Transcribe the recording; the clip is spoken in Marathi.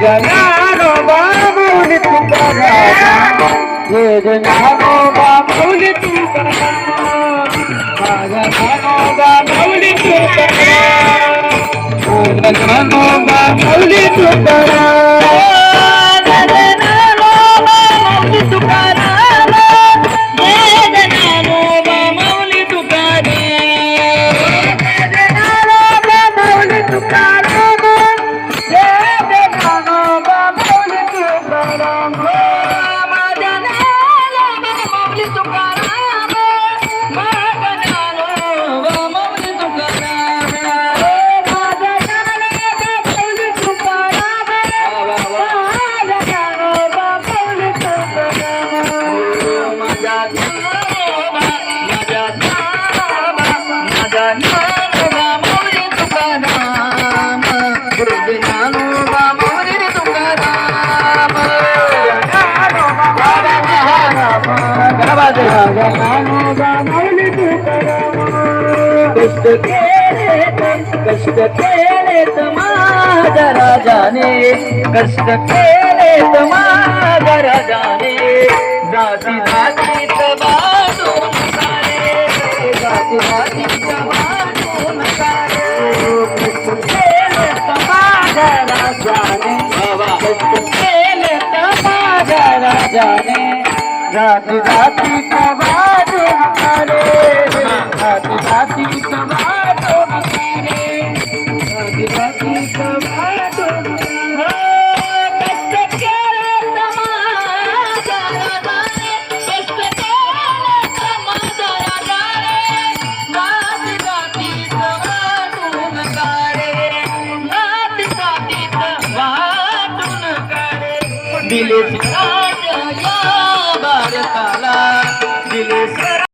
माझ्या ज्ञानोबा माऊली तुकाराम हे ज्ञानोबा माऊली तुकाराम माझ्या ज्ञानोबा माऊली तुकाराम ज्ञानोबा माऊली तुकाराम कष्ट केले माझ्या राजाने कष्ट केले माझ्या राजाने जाती जातीत वाटून सारे जाती जातीत वाटून सारे कष्ट केले माझ्या राजाने कष्ट केले माझ्या राजाने जाती जातीत वाटून सारे जाती जातीत वाटून दिले